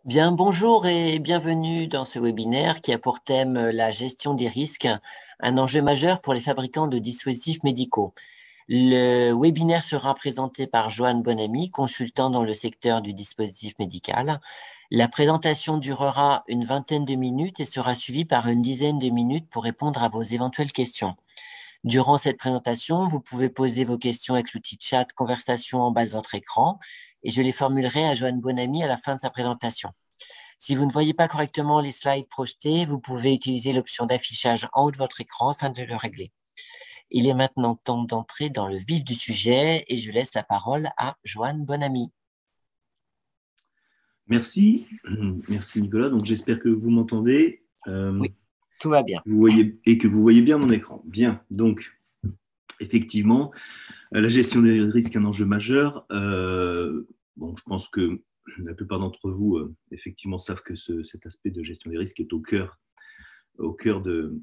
Bien, bonjour et bienvenue dans ce webinaire qui a pour thème la gestion des risques, un enjeu majeur pour les fabricants de dispositifs médicaux. Le webinaire sera présenté par Joanne Bonamy, consultant dans le secteur du dispositif médical. La présentation durera une vingtaine de minutes et sera suivie par une dizaine de minutes pour répondre à vos éventuelles questions. Durant cette présentation, vous pouvez poser vos questions avec l'outil chat conversation en bas de votre écran et je les formulerai à Joanne Bonamy à la fin de sa présentation. Si vous ne voyez pas correctement les slides projetés, vous pouvez utiliser l'option d'affichage en haut de votre écran afin de le régler. Il est maintenant temps d'entrer dans le vif du sujet et je laisse la parole à Joanne Bonamy. Merci, merci Nicolas. Donc j'espère que vous m'entendez. Oui, tout va bien. Vous voyez, et que vous voyez bien mon écran. Bien, donc effectivement, la gestion des risques est un enjeu majeur. Bon, je pense que la plupart d'entre vous, effectivement, savent que cet aspect de gestion des risques est au cœur de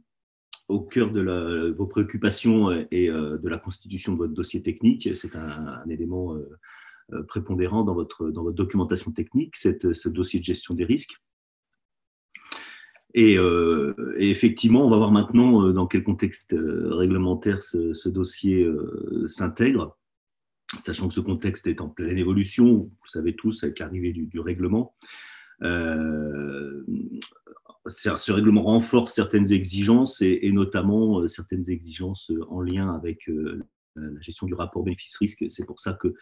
vos préoccupations et de la constitution de votre dossier technique. C'est un élément prépondérant dans votre documentation technique, ce dossier de gestion des risques. Et effectivement, on va voir maintenant dans quel contexte réglementaire ce dossier s'intègre, sachant que ce contexte est en pleine évolution, vous le savez tous, avec l'arrivée du règlement. Ce règlement renforce certaines exigences et notamment certaines exigences en lien avec la gestion du rapport bénéfice-risque. C'est pour ça que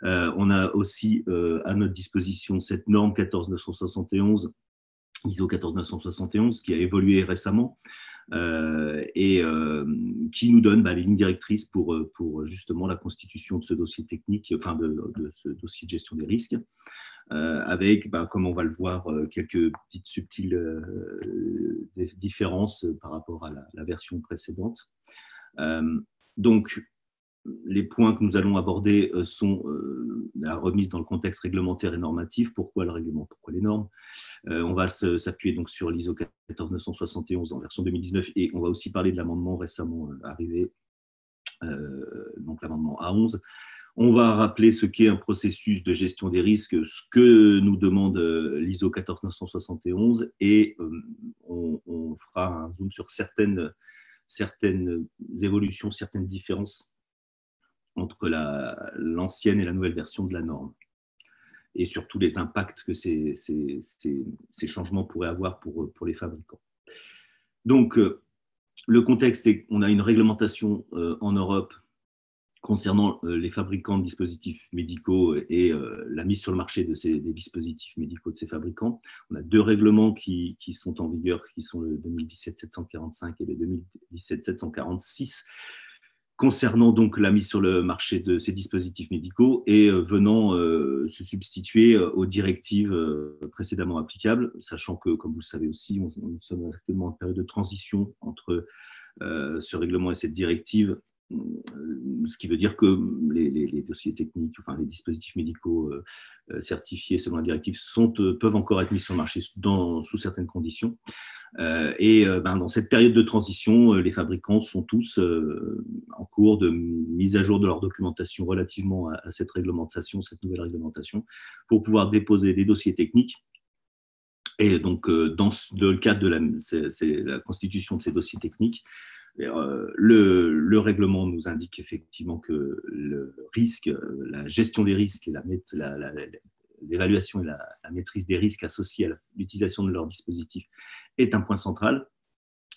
on a aussi à notre disposition cette norme 14971, ISO 14971, qui a évolué récemment et qui nous donne les lignes directrices pour justement la constitution de ce dossier technique, enfin de ce dossier de gestion des risques, avec, comme on va le voir, quelques petites subtiles différences par rapport à la version précédente. Donc, les points que nous allons aborder sont la remise dans le contexte réglementaire et normatif. Pourquoi le règlement? Pourquoi les normes? On va s'appuyer donc sur l'ISO 14971 en version 2019 et on va aussi parler de l'amendement récemment arrivé, donc l'amendement A11. On va rappeler ce qu'est un processus de gestion des risques, ce que nous demande l'ISO 14971 et on fera un zoom sur certaines évolutions, certaines différences entre l'ancienne et la nouvelle version de la norme, et surtout les impacts que ces changements pourraient avoir pour les fabricants. Donc, le contexte est qu'on a une réglementation en Europe concernant les fabricants de dispositifs médicaux et la mise sur le marché des dispositifs médicaux de ces fabricants. On a deux règlements qui sont en vigueur, qui sont le 2017-745 et le 2017-746, concernant donc la mise sur le marché de ces dispositifs médicaux et venant se substituer aux directives précédemment applicables, sachant que, comme vous le savez aussi, nous sommes actuellement en période de transition entre ce règlement et cette directive, ce qui veut dire que les dossiers techniques, enfin les dispositifs médicaux certifiés selon la directive peuvent encore être mis sur le marché sous certaines conditions. Et dans cette période de transition, les fabricants sont tous en cours de mise à jour de leur documentation relativement à cette réglementation, cette nouvelle réglementation, pour pouvoir déposer des dossiers techniques. Et donc, dans le cadre de la constitution de ces dossiers techniques, le règlement nous indique effectivement que le risque, la gestion des risques et l'évaluation et la maîtrise des risques associés à l'utilisation de leurs dispositifs est un point central.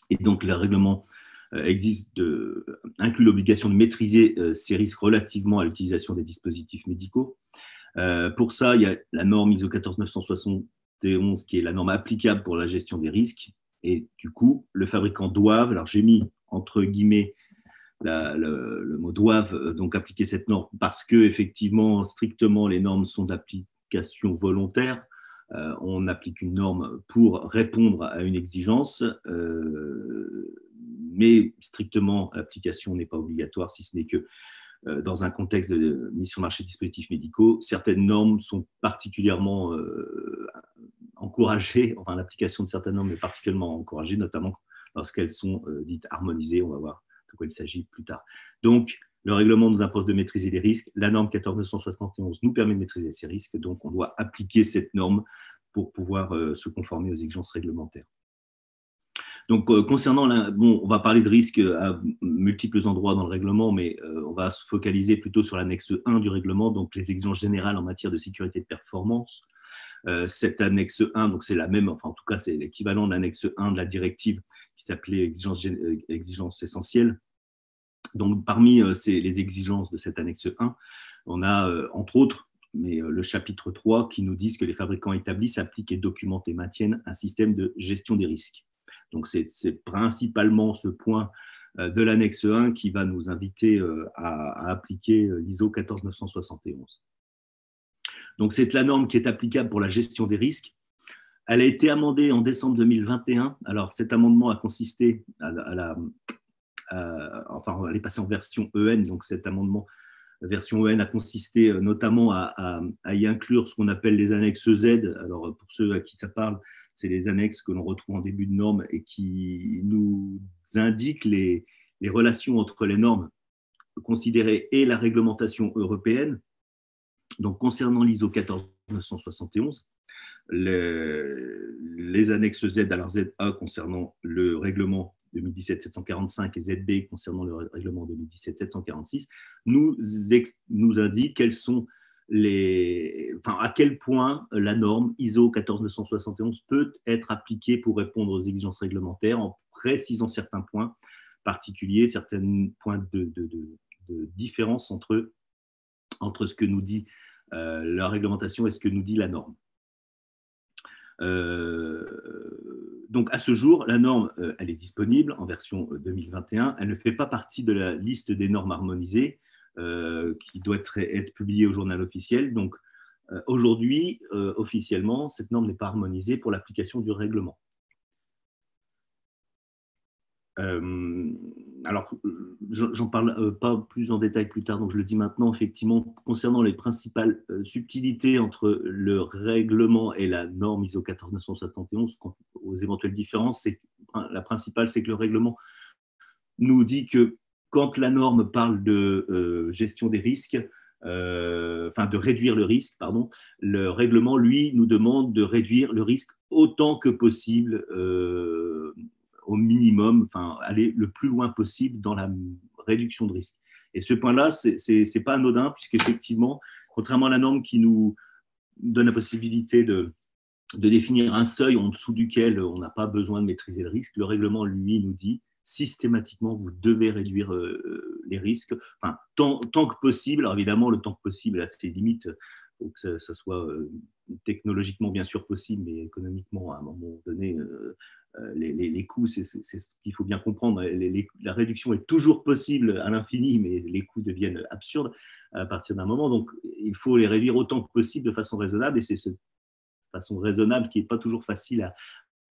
Et donc, le règlement inclut l'obligation de maîtriser ces risques relativement à l'utilisation des dispositifs médicaux. Pour ça, il y a la norme ISO 14971 qui est la norme applicable pour la gestion des risques. Et du coup, le fabricant doivent, alors j'ai mis entre guillemets le mot doivent, donc appliquer cette norme parce que effectivement, strictement, les normes sont d'application volontaire. On applique une norme pour répondre à une exigence, mais strictement, l'application n'est pas obligatoire, si ce n'est que dans un contexte de mise sur le marché de dispositifs médicaux, certaines normes sont particulièrement encouragées, enfin l'application de certaines normes est particulièrement encouragée, notamment lorsqu'elles sont dites harmonisées. On va voir de quoi il s'agit plus tard. Donc, le règlement nous impose de maîtriser les risques. La norme 14971 nous permet de maîtriser ces risques, donc on doit appliquer cette norme pour pouvoir se conformer aux exigences réglementaires. Donc, concernant, on va parler de risques à multiples endroits dans le règlement, mais on va se focaliser plutôt sur l'annexe 1 du règlement, donc les exigences générales en matière de sécurité et de performance. Cette annexe 1, donc c'est la même, enfin en tout cas c'est l'équivalent de l'annexe 1 de la directive qui s'appelait exigences essentielles. Donc, parmi les exigences de cette annexe 1, on a entre autres, mais le chapitre 3 qui nous dit que les fabricants établissent, appliquent et documentent et maintiennent un système de gestion des risques. Donc, c'est principalement ce point de l'annexe 1 qui va nous inviter à appliquer l'ISO 14971. Donc, c'est la norme qui est applicable pour la gestion des risques. Elle a été amendée en décembre 2021. Alors, cet amendement a consisté enfin, elle est passée en version EN, donc cet amendement version EN a consisté notamment à y inclure ce qu'on appelle les annexes Z. Alors, pour ceux à qui ça parle, c'est les annexes que l'on retrouve en début de norme et qui nous indiquent les relations entre les normes considérées et la réglementation européenne. Donc, concernant l'ISO 14971, les annexes Z, alors ZA concernant le règlement 2017-745 et ZB concernant le règlement 2017-746, nous indiquent quels sont à quel point la norme ISO 14971 peut être appliquée pour répondre aux exigences réglementaires en précisant certains points particuliers, certains points de différence entre ce que nous dit la réglementation et ce que nous dit la norme. Donc, à ce jour, la norme, elle est disponible en version 2021. Elle ne fait pas partie de la liste des normes harmonisées qui doit être publiée au journal officiel. Donc, aujourd'hui, officiellement, cette norme n'est pas harmonisée pour l'application du règlement. Alors, j'en parle pas plus en détail plus tard, donc je le dis maintenant, effectivement, concernant les principales subtilités entre le règlement et la norme ISO 14971, aux éventuelles différences, la principale, c'est que le règlement nous dit que quand la norme parle de gestion des risques, enfin de réduire le risque, pardon, le règlement, lui, nous demande de réduire le risque autant que possible, au minimum, enfin, aller le plus loin possible dans la réduction de risque. Et ce point-là, ce n'est pas anodin, puisqu'effectivement, contrairement à la norme qui nous donne la possibilité de définir un seuil en dessous duquel on n'a pas besoin de maîtriser le risque, le règlement, lui, nous dit systématiquement, vous devez réduire les risques, enfin, tant que possible. Alors évidemment, le temps que possible a ses limites. Il faut que ça soit technologiquement bien sûr possible, mais économiquement, à un moment donné, les coûts, c'est ce qu'il faut bien comprendre. La réduction est toujours possible à l'infini, mais les coûts deviennent absurdes à partir d'un moment. Donc, il faut les réduire autant que possible de façon raisonnable, et c'est cette façon raisonnable qui n'est pas toujours facile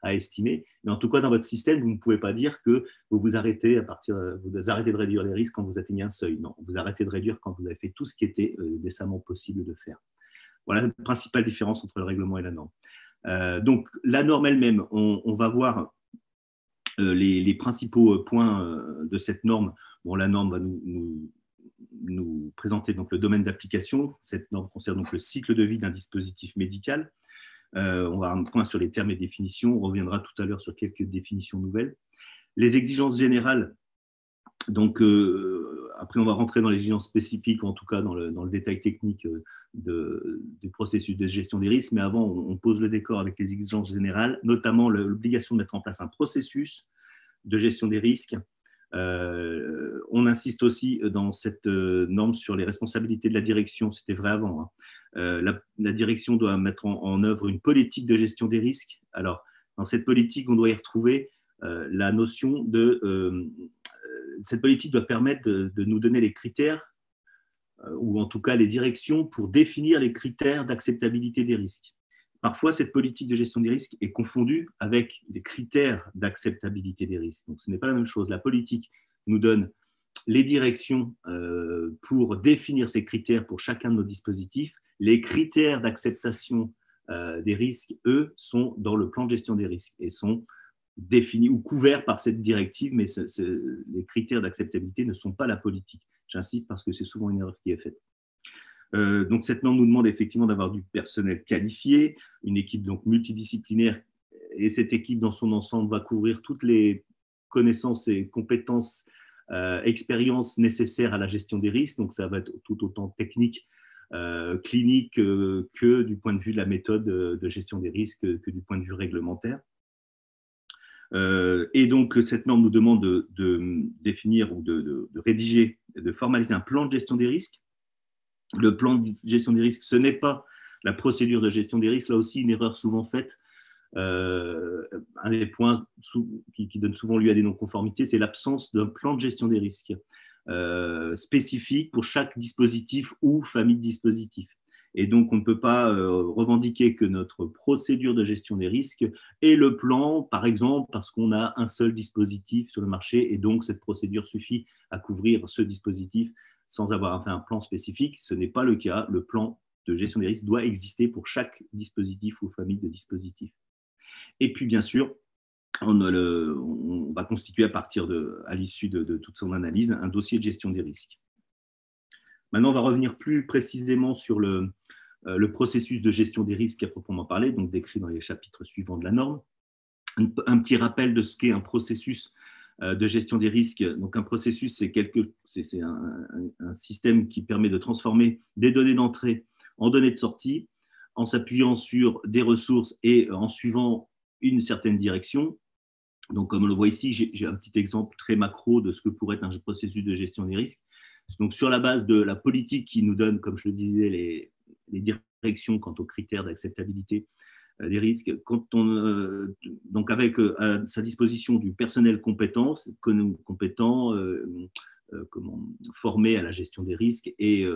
à estimer. Mais en tout cas, dans votre système, vous ne pouvez pas dire que vous arrêtez de réduire les risques quand vous atteignez un seuil. Non, vous arrêtez de réduire quand vous avez fait tout ce qui était décemment possible de faire. Voilà la principale différence entre le règlement et la norme. Donc, la norme elle-même, on va voir les principaux points de cette norme. Bon, la norme va nous présenter donc le domaine d'application. Cette norme concerne donc le cycle de vie d'un dispositif médical. On va avoir un point sur les termes et définitions. On reviendra tout à l'heure sur quelques définitions nouvelles. Les exigences générales. Donc, après, on va rentrer dans les exigences spécifiques, en tout cas dans le détail technique du processus de gestion des risques. Mais avant, on pose le décor avec les exigences générales, notamment l'obligation de mettre en place un processus de gestion des risques. On insiste aussi dans cette norme sur les responsabilités de la direction. C'était vrai avant. La direction doit mettre en œuvre une politique de gestion des risques. Alors, dans cette politique, on doit y retrouver la notion cette politique doit permettre de nous donner les critères, ou en tout cas les directions pour définir les critères d'acceptabilité des risques. Parfois, cette politique de gestion des risques est confondue avec des critères d'acceptabilité des risques. Donc, ce n'est pas la même chose. La politique nous donne les directions pour définir ces critères pour chacun de nos dispositifs. Les critères d'acceptation des risques, eux, sont dans le plan de gestion des risques et sont définis ou couverts par cette directive, mais les critères d'acceptabilité ne sont pas la politique. J'insiste parce que c'est souvent une erreur qui est faite. Donc, cette norme nous demande effectivement d'avoir du personnel qualifié, une équipe donc multidisciplinaire, et cette équipe dans son ensemble va couvrir toutes les connaissances et compétences, expériences nécessaires à la gestion des risques. Donc, ça va être tout autant technique, clinique, que du point de vue de la méthode de gestion des risques, que du point de vue réglementaire. Et donc, cette norme nous demande de définir ou de rédiger, de formaliser un plan de gestion des risques. Le plan de gestion des risques, ce n'est pas la procédure de gestion des risques. Là aussi, une erreur souvent faite. Un des points qui donne souvent lieu à des non-conformités, c'est l'absence d'un plan de gestion des risques spécifique pour chaque dispositif ou famille de dispositifs. Et donc, on ne peut pas revendiquer que notre procédure de gestion des risques est le plan, par exemple, parce qu'on a un seul dispositif sur le marché, et donc cette procédure suffit à couvrir ce dispositif sans avoir fait un plan spécifique. Ce n'est pas le cas. Le plan de gestion des risques doit exister pour chaque dispositif ou famille de dispositifs. Et puis, bien sûr, on va constituer à l'issue de toute son analyse un dossier de gestion des risques. Maintenant, on va revenir plus précisément sur le processus de gestion des risques à proprement parler, donc décrit dans les chapitres suivants de la norme. Un petit rappel de ce qu'est un processus de gestion des risques. Donc, un processus, c'est un système qui permet de transformer des données d'entrée en données de sortie, en s'appuyant sur des ressources et en suivant une certaine direction. Donc, comme on le voit ici, j'ai un petit exemple très macro de ce que pourrait être un processus de gestion des risques. Donc, sur la base de la politique qui nous donne, comme je le disais, les directions quant aux critères d'acceptabilité des risques, donc avec à sa disposition du personnel compétent, formé à la gestion des risques et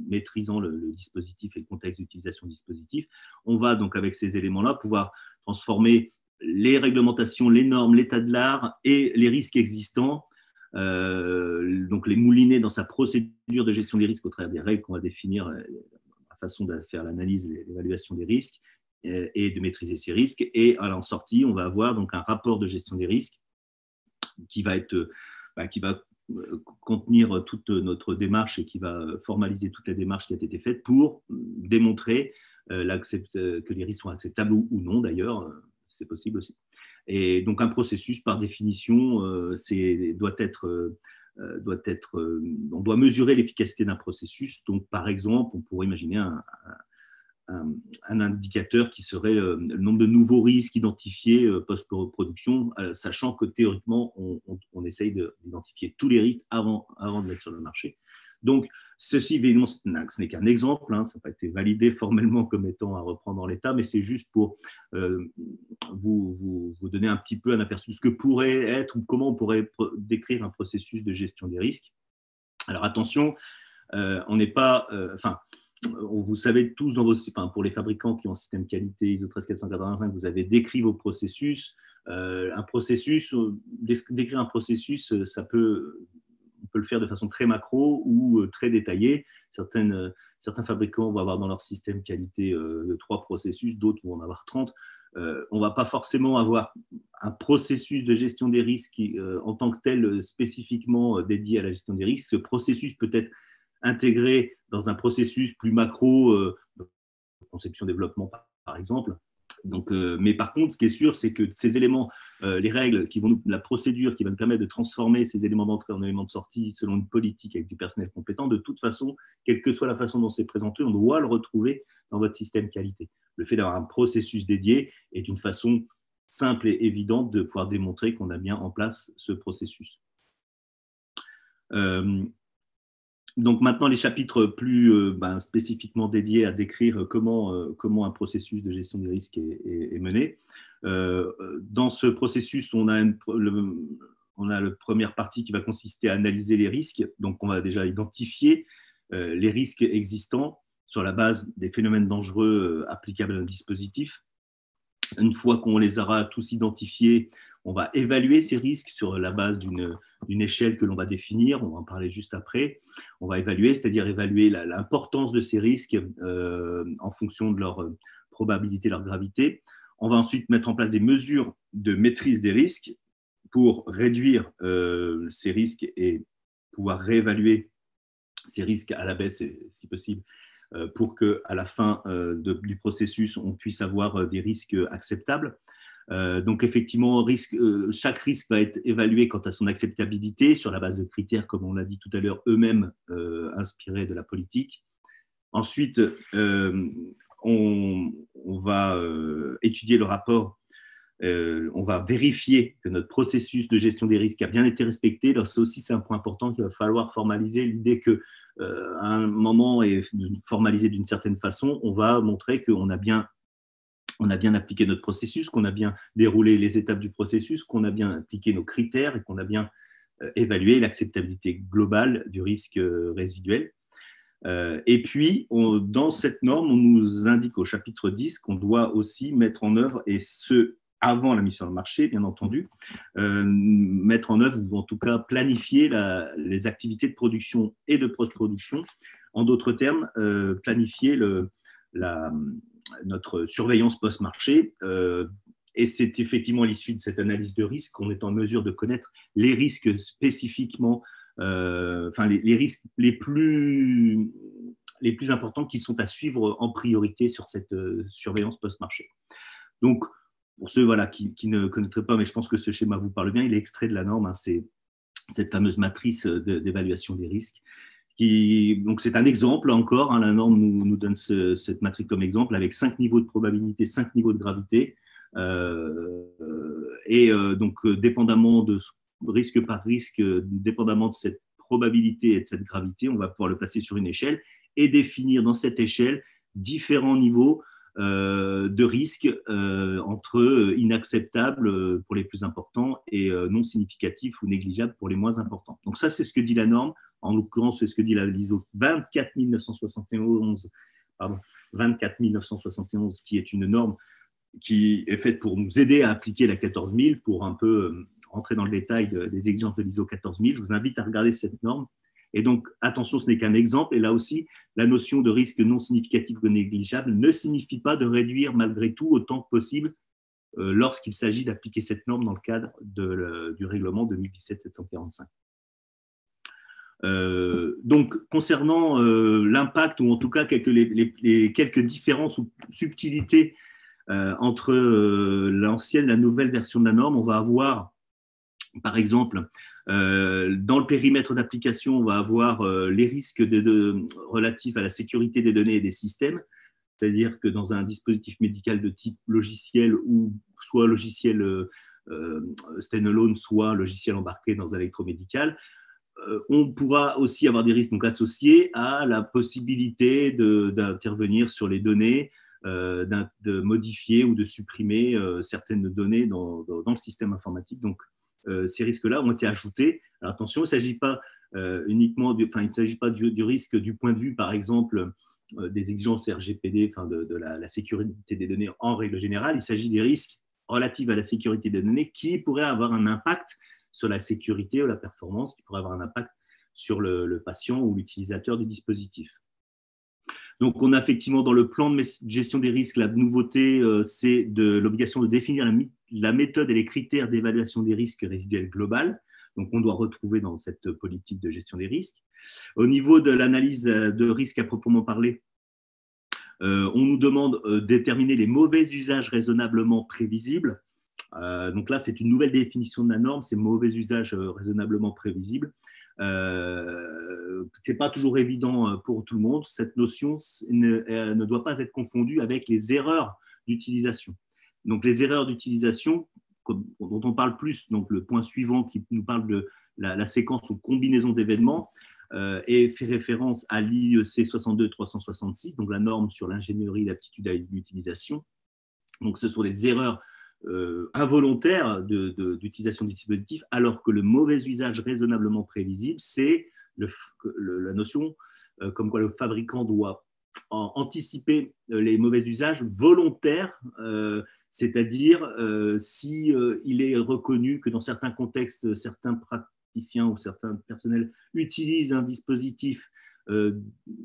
maîtrisant le dispositif et le contexte d'utilisation du dispositif, on va donc avec ces éléments-là pouvoir transformer les réglementations, les normes, l'état de l'art et les risques existants, donc les mouliner dans sa procédure de gestion des risques au travers des règles qu'on va définir, la façon de faire l'analyse, l'évaluation des risques et de maîtriser ces risques. Et à l'en sortie, on va avoir donc un rapport de gestion des risques qui va contenir toute notre démarche et qui va formaliser toute la démarche qui a été faite pour démontrer que les risques sont acceptables ou non, d'ailleurs, c'est possible aussi. Et donc un processus, par définition, on doit mesurer l'efficacité d'un processus. Donc, par exemple, on pourrait imaginer un indicateur qui serait le nombre de nouveaux risques identifiés post-production, sachant que théoriquement, on essaye d'identifier tous les risques avant de mettre sur le marché. Donc, ceci, évidemment, ce n'est qu'un exemple, hein, ça n'a pas été validé formellement comme étant à reprendre en l'état, mais c'est juste pour vous donner un petit peu un aperçu de ce que pourrait être ou comment on pourrait décrire un processus de gestion des risques. Alors, attention, on n'est pas… vous savez tous, pour les fabricants qui ont un système qualité ISO 13485, vous avez décrit vos processus. Décrire un processus, on peut le faire de façon très macro ou très détaillée. Certains fabricants vont avoir dans leur système qualité 3 processus, d'autres vont en avoir 30. On ne va pas forcément avoir un processus de gestion des risques en tant que tel spécifiquement dédié à la gestion des risques. Ce processus peut être intégré dans un processus plus macro, conception-développement par exemple. Donc, mais par contre, ce qui est sûr, c'est que ces éléments, les règles, la procédure qui va nous permettre de transformer ces éléments d'entrée en éléments de sortie selon une politique avec du personnel compétent, de toute façon, quelle que soit la façon dont c'est présenté, on doit le retrouver dans votre système qualité. Le fait d'avoir un processus dédié est une façon simple et évidente de pouvoir démontrer qu'on a bien en place ce processus. Donc maintenant, les chapitres plus spécifiquement dédiés à décrire comment un processus de gestion des risques est mené. Dans ce processus, on a la première partie qui va consister à analyser les risques. Donc on va déjà identifier les risques existants sur la base des phénomènes dangereux applicables à un dispositif. Une fois qu'on les aura tous identifiés, on va évaluer ces risques sur la base d'une échelle que l'on va définir, on va en parler juste après. On va évaluer, c'est-à-dire évaluer l'importance de ces risques en fonction de leur probabilité, leur gravité. On va ensuite mettre en place des mesures de maîtrise des risques pour réduire ces risques et pouvoir réévaluer ces risques à la baisse, si possible, pour qu'à la fin du processus, on puisse avoir des risques acceptables. Donc effectivement, chaque risque va être évalué quant à son acceptabilité sur la base de critères, comme on l'a dit tout à l'heure, eux-mêmes inspirés de la politique. Ensuite, on va étudier le rapport, on va vérifier que notre processus de gestion des risques a bien été respecté. Ça aussi, c'est un point important qu'il va falloir formaliser, l'idée qu'à un moment et formalisé d'une certaine façon, on va montrer qu'on a bien appliqué notre processus, qu'on a bien déroulé les étapes du processus, qu'on a bien appliqué nos critères et qu'on a bien évalué l'acceptabilité globale du risque résiduel. Et puis, dans cette norme, on nous indique au chapitre 10 qu'on doit aussi mettre en œuvre, et ce, avant la mise sur le marché, bien entendu, mettre en œuvre, ou en tout cas planifier les activités de production et de post-production. En d'autres termes, planifier notre surveillance post-marché. Et c'est effectivement à l'issue de cette analyse de risque qu'on est en mesure de connaître les risques spécifiquement, les risques les plus importants qui sont à suivre en priorité sur cette surveillance post-marché. Donc, pour ceux qui ne connaîtraient pas, mais je pense que ce schéma vous parle bien, il est extrait de la norme, hein, c'est cette fameuse matrice d'évaluation des risques. Donc c'est un exemple encore, hein, la norme nous donne cette matrice comme exemple avec 5 niveaux de probabilité, 5 niveaux de gravité. Donc dépendamment de risque par risque, dépendamment de cette probabilité et de cette gravité, on va pouvoir le placer sur une échelle et définir dans cette échelle différents niveaux de risque entre inacceptables pour les plus importants et non significatifs ou négligeables pour les moins importants. Donc ça, c'est ce que dit la norme. En l'occurrence, c'est ce que dit l'ISO 24971, qui est une norme qui est faite pour nous aider à appliquer la 14000, pour un peu rentrer dans le détail des exigences de l'ISO 14000. Je vous invite à regarder cette norme. Et donc, attention, ce n'est qu'un exemple. Et là aussi, la notion de risque non significatif ou négligeable ne signifie pas de réduire malgré tout autant que possible lorsqu'il s'agit d'appliquer cette norme dans le cadre du règlement 2017-745. Donc, concernant l'impact, ou en tout cas quelques différences ou subtilités entre l'ancienne et la nouvelle version de la norme, on va avoir, par exemple, dans le périmètre d'application, on va avoir les risques relatifs à la sécurité des données et des systèmes, c'est-à-dire que dans un dispositif médical de type logiciel, ou soit logiciel standalone, soit logiciel embarqué dans un électromédical, on pourra aussi avoir des risques donc associés à la possibilité d'intervenir sur les données, de modifier ou de supprimer certaines données dans le système informatique. Donc, ces risques-là ont été ajoutés. Alors, attention, il ne s'agit pas uniquement il s'agit pas du risque du point de vue, par exemple, des exigences RGPD, de la sécurité des données en règle générale. Il s'agit des risques relatifs à la sécurité des données qui pourraient avoir un impact sur la sécurité ou la performance, qui pourrait avoir un impact sur le patient ou l'utilisateur du dispositif. Donc, on a effectivement dans le plan de gestion des risques, la nouveauté, c'est l'obligation de définir la méthode et les critères d'évaluation des risques résiduels global. Donc, on doit retrouver dans cette politique de gestion des risques. Au niveau de l'analyse de risque à proprement parler, on nous demande de déterminer les mauvais usages raisonnablement prévisibles. Donc là, c'est une nouvelle définition de la norme, c'est mauvais usage raisonnablement prévisible. Ce n'est pas toujours évident pour tout le monde. Cette notion ne doit pas être confondue avec les erreurs d'utilisation. Donc les erreurs d'utilisation, dont on parle plus, donc le point suivant qui nous parle de la séquence ou combinaison d'événements, et fait référence à l'IEC 62366, donc la norme sur l'ingénierie, l'aptitude à l'utilisation. Donc ce sont des erreurs involontaire d'utilisation du dispositif, alors que le mauvais usage raisonnablement prévisible, c'est la notion comme quoi le fabricant doit anticiper les mauvais usages volontaires, c'est-à-dire s'il est reconnu que dans certains contextes, certains praticiens ou certains personnels utilisent un dispositif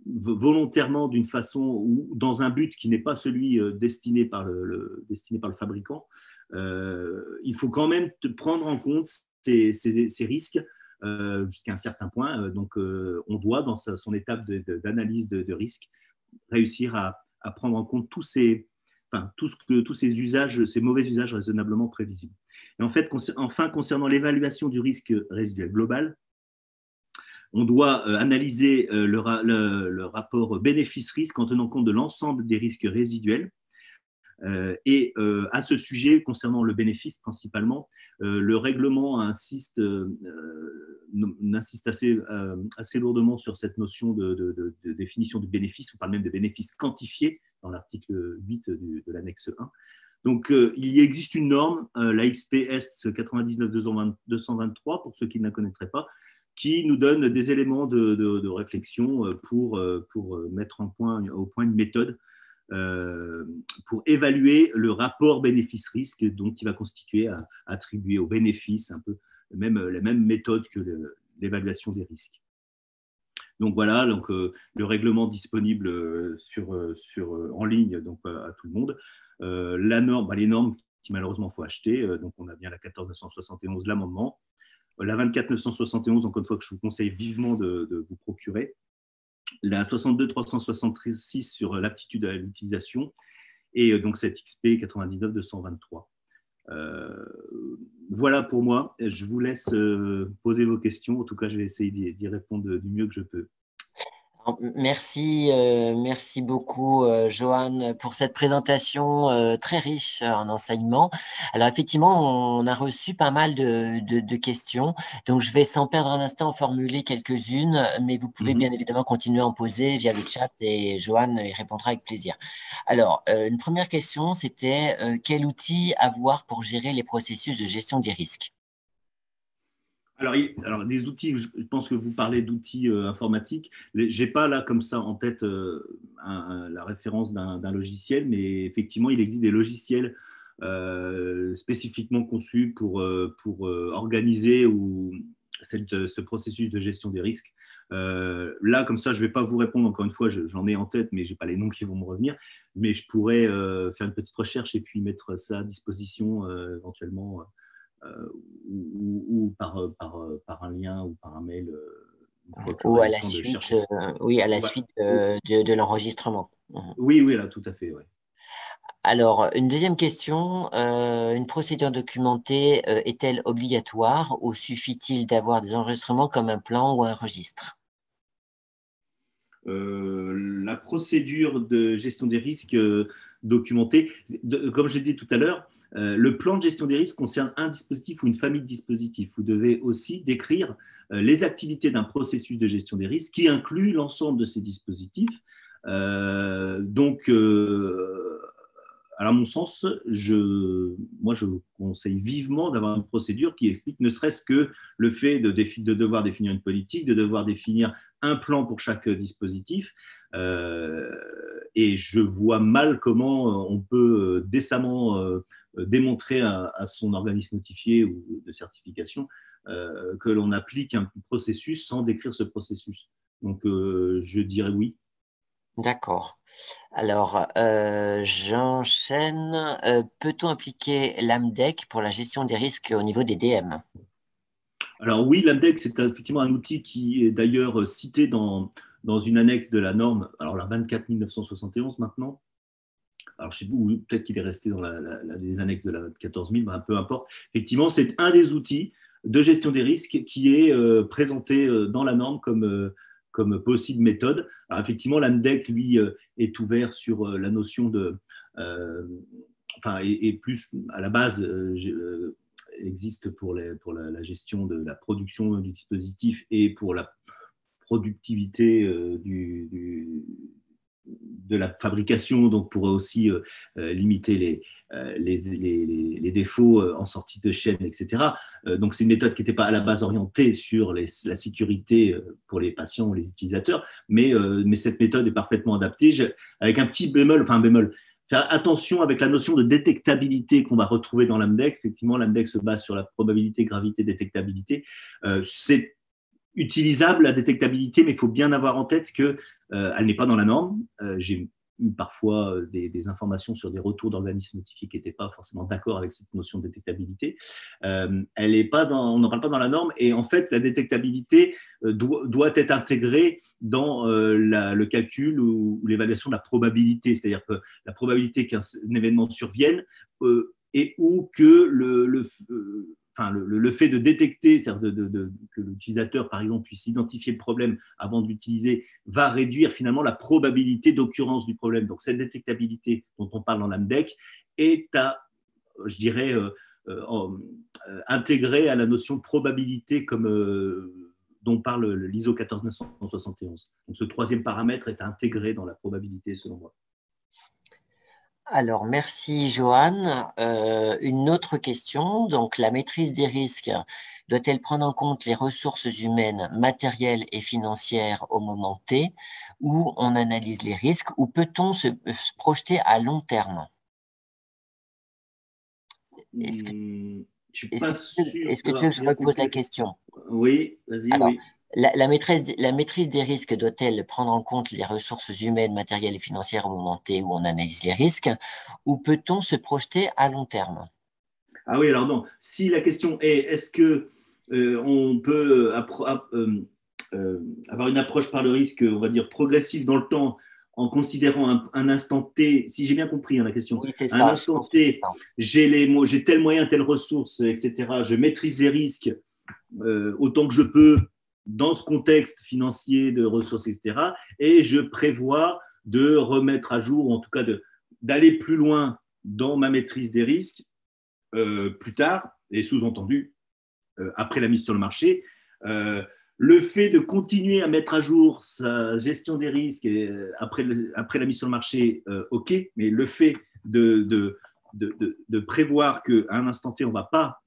volontairement d'une façon ou dans un but qui n'est pas celui destiné par le fabricant, il faut quand même prendre en compte ces risques jusqu'à un certain point. Donc, on doit, dans son étape d'analyse de risque, réussir à prendre en compte tous ces usages, ces mauvais usages raisonnablement prévisibles. Et en fait, enfin, concernant l'évaluation du risque résiduel global, on doit analyser le rapport bénéfice-risque en tenant compte de l'ensemble des risques résiduels. Et à ce sujet, concernant le bénéfice principalement, le règlement insiste assez lourdement sur cette notion de définition du bénéfice. On parle même de bénéfice quantifié dans l'article 8 de l'annexe 1. Donc, il existe une norme, la XPS 99-223, pour ceux qui ne la connaîtraient pas, qui nous donne des éléments de réflexion pour mettre au point une méthode pour évaluer le rapport bénéfice-risque, donc qui va constituer à attribuer au bénéfice un peu les mêmes méthodes que l'évaluation des risques. Donc voilà, donc, le règlement disponible en ligne donc, à tout le monde. La norme, les normes qui malheureusement faut acheter, donc on a bien la 14 971, l'amendement. La 24 971, encore une fois, que je vous conseille vivement de vous procurer. La 62 366 sur l'aptitude à l'utilisation et donc cette XP 99 223. Voilà pour moi. Je vous laisse poser vos questions. En tout cas, je vais essayer d'y répondre du mieux que je peux. Merci, merci beaucoup, Johan, pour cette présentation très riche en enseignements. Alors, effectivement, on a reçu pas mal de questions, donc je vais sans perdre un instant en formuler quelques-unes, mais vous pouvez bien évidemment continuer à en poser via le chat et Johan y répondra avec plaisir. Alors, une première question, c'était quel outil avoir pour gérer les processus de gestion des risques? Alors, des outils, je pense que vous parlez d'outils informatiques. Je n'ai pas là comme ça en tête la référence d'un logiciel, mais effectivement, il existe des logiciels spécifiquement conçus pour organiser ce processus de gestion des risques. Là, comme ça, je ne vais pas vous répondre, encore une fois, j'en ai en tête, mais je n'ai pas les noms qui vont me revenir. Mais je pourrais faire une petite recherche et puis mettre ça à disposition éventuellement. Ou par un lien ou par un mail. Ou à la suite, oui, à la suite de l'enregistrement. Oui, là, tout à fait. Ouais. Alors, une deuxième question, une procédure documentée est-elle obligatoire ou suffit-il d'avoir des enregistrements comme un plan ou un registre? La procédure de gestion des risques documentée, comme j'ai dit tout à l'heure, le plan de gestion des risques concerne un dispositif ou une famille de dispositifs. Vous devez aussi décrire les activités d'un processus de gestion des risques qui inclut l'ensemble de ces dispositifs. Donc, à mon sens, moi, je vous conseille vivement d'avoir une procédure qui explique ne serait-ce que le fait de devoir définir une politique, de devoir définir un plan pour chaque dispositif. Et je vois mal comment on peut décemment démontrer à son organisme notifié ou de certification que l'on applique un processus sans décrire ce processus. Donc, je dirais oui. D'accord. Alors, j'enchaîne. Peut-on appliquer l'AMDEC pour la gestion des risques au niveau des DM? Alors oui, l'AMDEC, c'est effectivement un outil qui est d'ailleurs cité dans une annexe de la norme, alors la 24 971 maintenant. Alors, je sais pas, peut-être qu'il est resté dans les annexes de la 14 000, ben, peu importe. Effectivement, c'est un des outils de gestion des risques qui est présenté dans la norme comme possible méthode. Alors, effectivement, l'AMDEC, lui, est ouvert sur la notion de… et plus à la base, existe pour la gestion de la production du dispositif et pour la productivité de la fabrication, donc pour aussi limiter les défauts en sortie de chaîne, etc. Donc, c'est une méthode qui n'était pas à la base orientée sur la sécurité pour les patients ou les utilisateurs, mais cette méthode est parfaitement adaptée, avec un petit bémol, faire attention avec la notion de détectabilité qu'on va retrouver dans l'AMDEC. Effectivement, l'AMDEC se base sur la probabilité, gravité, détectabilité. C'est utilisable, la détectabilité, mais il faut bien avoir en tête qu'elle n'est pas dans la norme. J'ai eu parfois des informations sur des retours d'organismes notifiés qui n'étaient pas forcément d'accord avec cette notion de détectabilité. Elle est pas on n'en parle pas dans la norme, et en fait, la détectabilité doit être intégrée dans le calcul ou l'évaluation de la probabilité, c'est-à-dire que la probabilité qu'un événement survienne et ou que le fait de détecter, c'est-à-dire que l'utilisateur, par exemple, puisse identifier le problème avant de l'utiliser, va réduire finalement la probabilité d'occurrence du problème. Donc, cette détectabilité dont on parle dans l'AMDEC est je dirais, intégrée à la notion de probabilité dont parle l'ISO 14971. Donc, ce troisième paramètre est intégré dans la probabilité, selon moi. Alors, merci Johan. Une autre question. Donc, la maîtrise des risques doit-elle prendre en compte les ressources humaines, matérielles et financières au moment T, où on analyse les risques, ou peut-on se projeter à long terme? Est-ce que tu veux que je repose la question? Oui, vas-y. Alors, oui. La maîtrise des risques doit-elle prendre en compte les ressources humaines, matérielles et financières au moment T où on analyse les risques, ou peut-on se projeter à long terme? Ah oui, alors non. Si la question est-ce que on peut avoir une approche par le risque, on va dire, progressive dans le temps, en considérant un instant T, si j'ai bien compris la question, Oui, c'est à un ça, je instant pense que c'est T, ça. j'ai tel moyen, telle ressource, etc., je maîtrise les risques autant que je peux dans ce contexte financier de ressources, etc., et je prévois de remettre à jour, ou en tout cas d'aller plus loin dans ma maîtrise des risques plus tard, et sous-entendu, après la mise sur le marché. Le fait de continuer à mettre à jour sa gestion des risques après la mise sur le marché, OK, mais le fait de prévoir qu'à un instant T, on ne va pas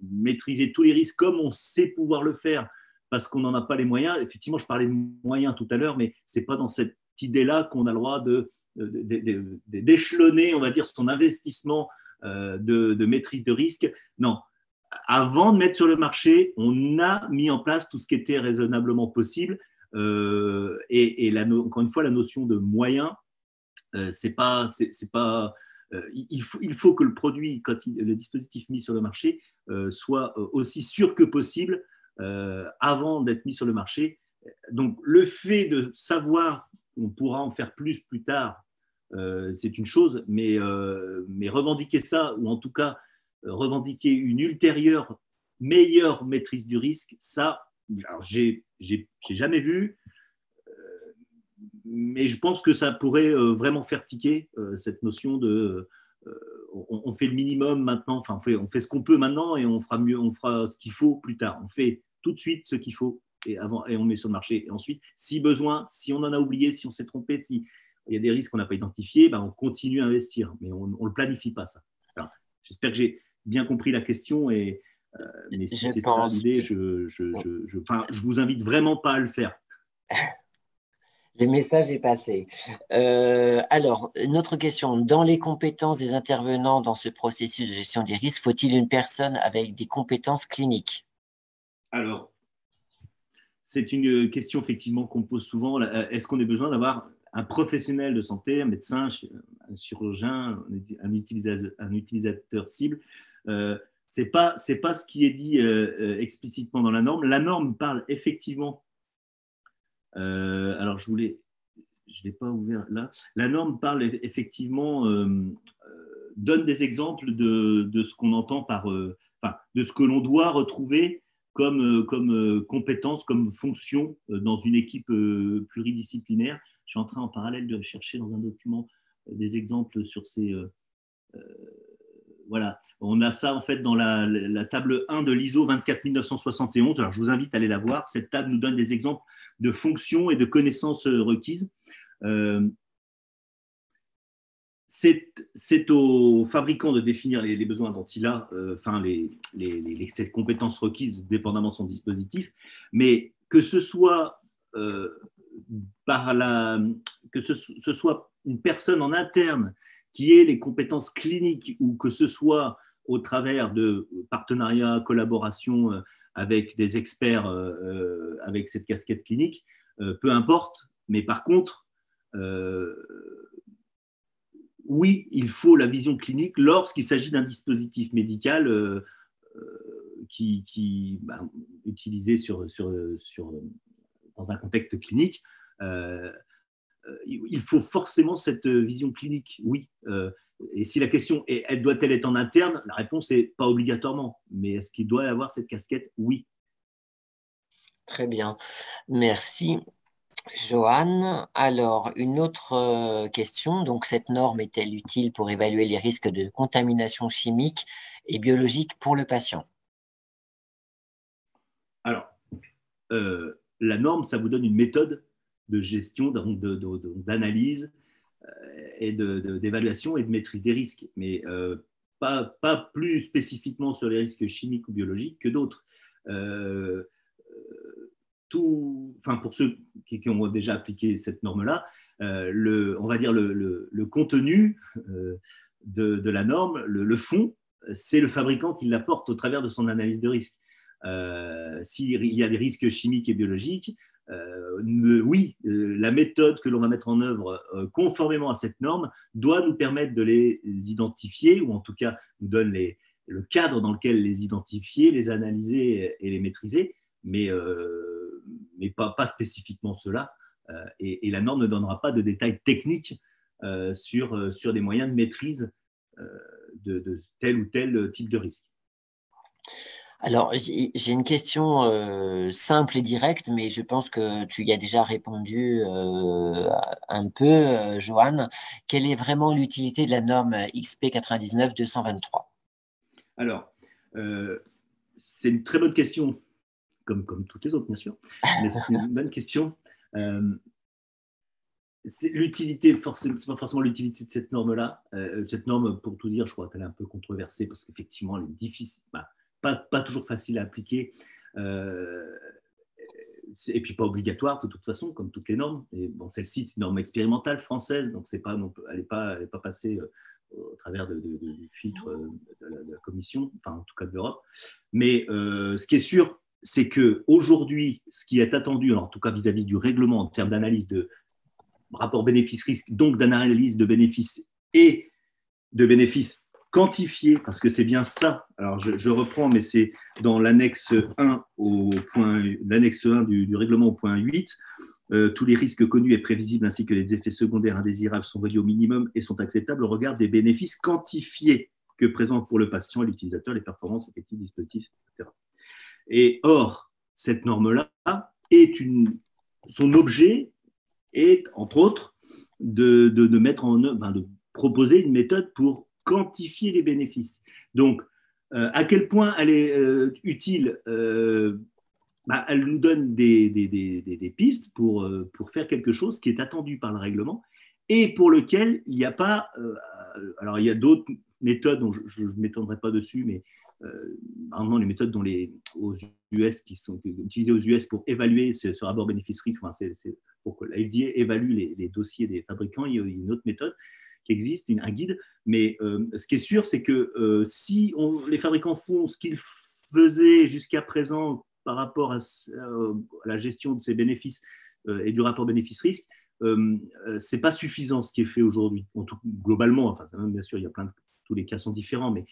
maîtriser tous les risques comme on sait pouvoir le faire parce qu'on n'en a pas les moyens. Effectivement, je parlais de moyens tout à l'heure, mais ce n'est pas dans cette idée-là qu'on a le droit d'échelonner, on va dire, son investissement de maîtrise de risque. Non. Avant de mettre sur le marché, on a mis en place tout ce qui était raisonnablement possible. Encore une fois, la notion de moyens, c'est pas, il faut que le produit, le dispositif mis sur le marché, soit aussi sûr que possible avant d'être mis sur le marché. Donc, le fait de savoir qu'on pourra en faire plus tard, c'est une chose, mais revendiquer ça, ou en tout cas revendiquer une ultérieure meilleure maîtrise du risque, ça, j'ai jamais vu, mais je pense que ça pourrait vraiment faire tiquer cette notion de on fait le minimum maintenant, enfin on fait ce qu'on peut maintenant et on fera mieux, on fera ce qu'il faut plus tard. On fait tout de suite ce qu'il faut et on met sur le marché. Et ensuite, si besoin, si on en a oublié, si on s'est trompé, si il y a des risques qu'on n'a pas identifiés, ben on continue à investir, mais on ne le planifie pas ça. J'espère que j'ai bien compris la question, mais si c'est ça l'idée, je vous invite vraiment pas à le faire. Le message est passé. Alors, une autre question. Dans les compétences des intervenants dans ce processus de gestion des risques, faut-il une personne avec des compétences cliniques? Alors, c'est une question effectivement qu'on pose souvent. Est-ce qu'on a besoin d'avoir un professionnel de santé, un médecin, un chirurgien, un utilisateur cible? C'est pas ce qui est dit explicitement dans la norme. La norme parle effectivement. Alors, je l'ai pas ouvert là. La norme parle effectivement, donne des exemples de ce qu'on entend de ce que l'on doit retrouver comme compétence, comme fonction dans une équipe pluridisciplinaire. Je suis en train en parallèle de chercher dans un document des exemples sur ces. Voilà, on a ça en fait dans la table 1 de l'ISO 24971. Alors, je vous invite à aller la voir. Cette table nous donne des exemples de fonctions et de connaissances requises. C'est au fabricant de définir les besoins dont il a, ces compétences requises dépendamment de son dispositif, mais que ce soit que ce soit une personne en interne qui ait les compétences cliniques ou que ce soit au travers de partenariats, collaborations avec des experts avec cette casquette clinique, peu importe, mais par contre, oui, il faut la vision clinique lorsqu'il s'agit d'un dispositif médical utilisé dans un contexte clinique. Il faut forcément cette vision clinique, oui. Et si la question est, doit-elle être en interne, la réponse est pas obligatoirement. Mais est-ce qu'il doit y avoir cette casquette? Oui. Très bien. Merci, Johan. Alors, une autre question. Donc, cette norme est-elle utile pour évaluer les risques de contamination chimique et biologique pour le patient? Alors, la norme, ça vous donne une méthode de gestion, d'analyse et d'évaluation et de maîtrise des risques, mais pas plus spécifiquement sur les risques chimiques ou biologiques que d'autres. Pour ceux qui ont déjà appliqué cette norme-là, on va dire le contenu de la norme, le fond, c'est le fabricant qui l'apporte au travers de son analyse de risque. S'il y a des risques chimiques et biologiques, oui, la méthode que l'on va mettre en œuvre conformément à cette norme doit nous permettre de les identifier, ou en tout cas nous donne le cadre dans lequel les identifier, les analyser et les maîtriser, mais pas spécifiquement cela. Et la norme ne donnera pas de détails techniques sur des moyens de maîtrise de tel ou tel type de risque. Alors, j'ai une question simple et directe, mais je pense que tu y as déjà répondu un peu, Johan. Quelle est vraiment l'utilité de la norme XP 99-223? Alors, c'est une très bonne question, comme toutes les autres, bien sûr, mais c'est une bonne question. L'utilité, c'est pas forcément l'utilité de cette norme-là. Cette norme, pour tout dire, je crois qu'elle est un peu controversée parce qu'effectivement, elle est difficile, pas toujours facile à appliquer. Et puis pas obligatoire de toute façon, comme toutes les normes. Et bon, celle-ci, c'est une norme expérimentale française, donc elle n'est pas passée au travers du filtre de la Commission, enfin en tout cas de l'Europe. Mais ce qui est sûr, c'est qu'aujourd'hui, ce qui est attendu, en tout cas vis-à-vis du règlement en termes d'analyse de rapport bénéfice-risque, donc d'analyse de bénéfices et de bénéfices quantifiés, parce que c'est bien ça. Alors je reprends, mais c'est dans l'annexe 1 du règlement au point 8. Tous les risques connus et prévisibles ainsi que les effets secondaires indésirables sont réduits au minimum et sont acceptables au regard des bénéfices quantifiés que présentent pour le patient et l'utilisateur les performances effectives du dispositif, etc. Et or, cette norme-là son objet est, entre autres, de mettre en œuvre, de proposer une méthode pour quantifier les bénéfices. Donc, à quel point elle est utile, elle nous donne des pistes pour faire quelque chose qui est attendu par le règlement et pour lequel il n'y a pas… alors, il y a d'autres méthodes dont je ne m'étendrai pas dessus, mais normalement, les méthodes aux US, qui sont utilisées aux US pour évaluer ce rapport bénéfice-risque, c'est pour que la FDA évalue les dossiers des fabricants. Il y a une autre méthode qui existe, un guide. Mais ce qui est sûr, c'est que si les fabricants font ce qu'ils faisaient jusqu'à présent par rapport à la gestion de ces bénéfices et du rapport bénéfice-risque, c'est pas suffisant ce qui est fait aujourd'hui. Globalement, enfin, bien sûr, il y a tous les cas sont différents, mais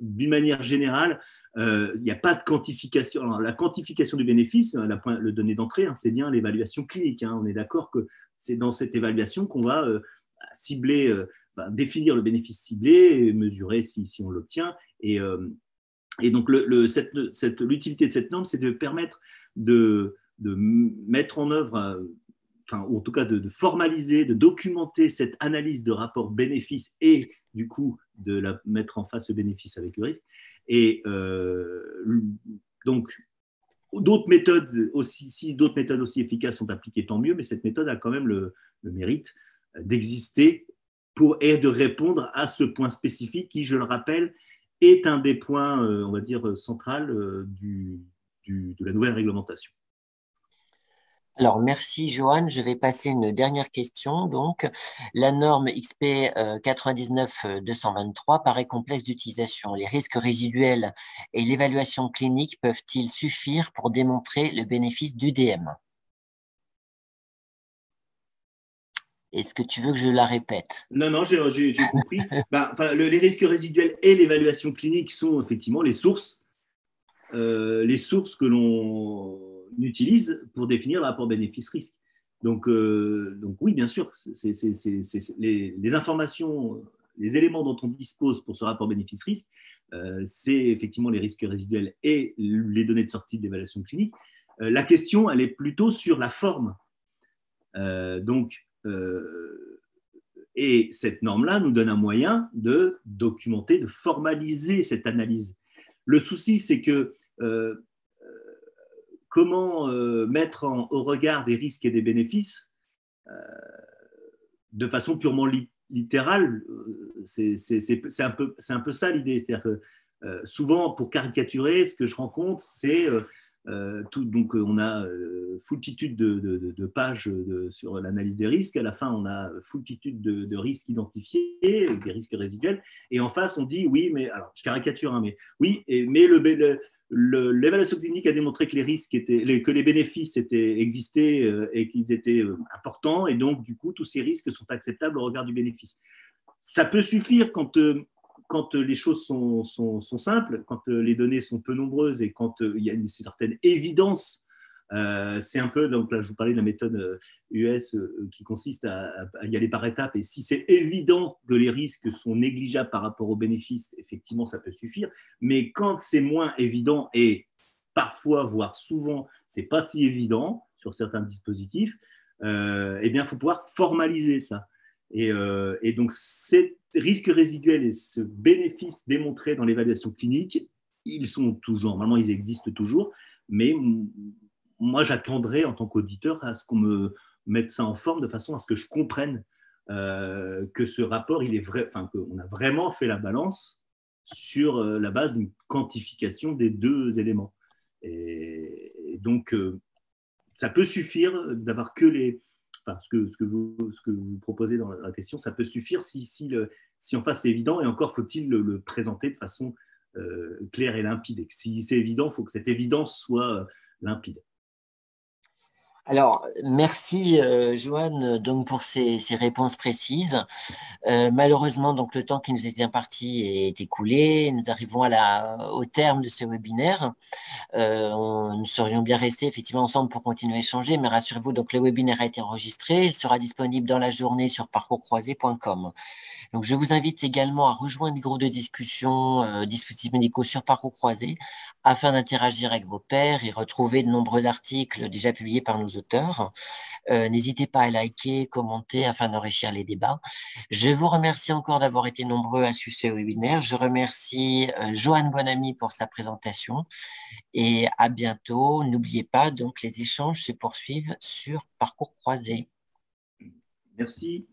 d'une manière générale, il n'y a pas de quantification. Alors, la quantification du bénéfice, le donné d'entrée, c'est bien l'évaluation clinique. On est d'accord que c'est dans cette évaluation qu'on va cibler, définir le bénéfice ciblé, et mesurer si on l'obtient. Et donc, l'utilité de cette norme, c'est de permettre de mettre en œuvre, ou en tout cas de formaliser, de documenter cette analyse de rapport bénéfice et du coup de la mettre en face le bénéfice avec le risque. Et donc, d'autres méthodes aussi efficaces sont appliquées, tant mieux, mais cette méthode a quand même le mérite d'exister et de répondre à ce point spécifique qui, je le rappelle, est un des points, on va dire, central de la nouvelle réglementation. Alors, merci Johan. Je vais passer une dernière question. Donc, la norme XP 99-223 paraît complexe d'utilisation. Les risques résiduels et l'évaluation clinique peuvent-ils suffire pour démontrer le bénéfice d'UDM? Est-ce que tu veux que je la répète? Non, non, j'ai compris. Les risques résiduels et l'évaluation clinique sont effectivement les sources que l'on utilise pour définir le rapport bénéfice-risque. Donc oui, bien sûr, les informations, les éléments dont on dispose pour ce rapport bénéfice-risque, c'est effectivement les risques résiduels et les données de sortie de l'évaluation clinique. La question, elle est plutôt sur la forme. Et cette norme-là nous donne un moyen de documenter, de formaliser cette analyse. Le souci, c'est que comment mettre au regard des risques et des bénéfices de façon purement littérale, c'est un peu ça l'idée. C'est-à-dire que souvent, pour caricaturer, ce que je rencontre, c'est donc on a foultitude de pages sur l'analyse des risques. À la fin, on a foultitude de risques identifiés, des risques résiduels. Et en face, on dit oui, mais alors je caricature, hein, mais oui, mais l'évaluation clinique a démontré que les risques que les bénéfices existaient et qu'ils étaient importants, et donc du coup tous ces risques sont acceptables au regard du bénéfice. Ça peut suffire quand les choses sont simples, quand les données sont peu nombreuses et quand il y a une certaine évidence. C'est un peu, donc là je vous parlais de la méthode US qui consiste à y aller par étapes, et si c'est évident que les risques sont négligeables par rapport aux bénéfices, effectivement ça peut suffire, mais quand c'est moins évident, et parfois, voire souvent, c'est pas si évident sur certains dispositifs, eh bien il faut pouvoir formaliser ça. Et donc, ces risques résiduels et ce bénéfice démontré dans l'évaluation clinique, ils sont toujours, normalement, ils existent toujours, mais moi, j'attendrai en tant qu'auditeur à ce qu'on me mette ça en forme de façon à ce que je comprenne que ce rapport, il est vrai, enfin, qu'on a vraiment fait la balance sur la base d'une quantification des deux éléments. Et donc, ça peut suffire d'avoir que ce que vous proposez dans la question, ça peut suffire si en face c'est évident, et encore faut-il le présenter de façon claire et limpide. Et que si c'est évident, il faut que cette évidence soit limpide. Alors, merci Joanne donc pour ces réponses précises. Malheureusement, donc le temps qui nous était imparti est écoulé. Nous arrivons au terme de ce webinaire. Nous serions bien restés effectivement ensemble pour continuer à échanger, mais rassurez-vous, donc le webinaire a été enregistré. Il sera disponible dans la journée sur parcourscroisé.com. Donc, je vous invite également à rejoindre les groupes de discussion dispositifs médicaux sur Parcours Croisé afin d'interagir avec vos pairs et retrouver de nombreux articles déjà publiés par nos auteurs. N'hésitez pas à liker, commenter afin d'enrichir les débats. Je vous remercie encore d'avoir été nombreux à suivre ce webinaire. Je remercie Joanne Bonamy pour sa présentation et à bientôt. N'oubliez pas, donc les échanges se poursuivent sur Parcours Croisé. Merci.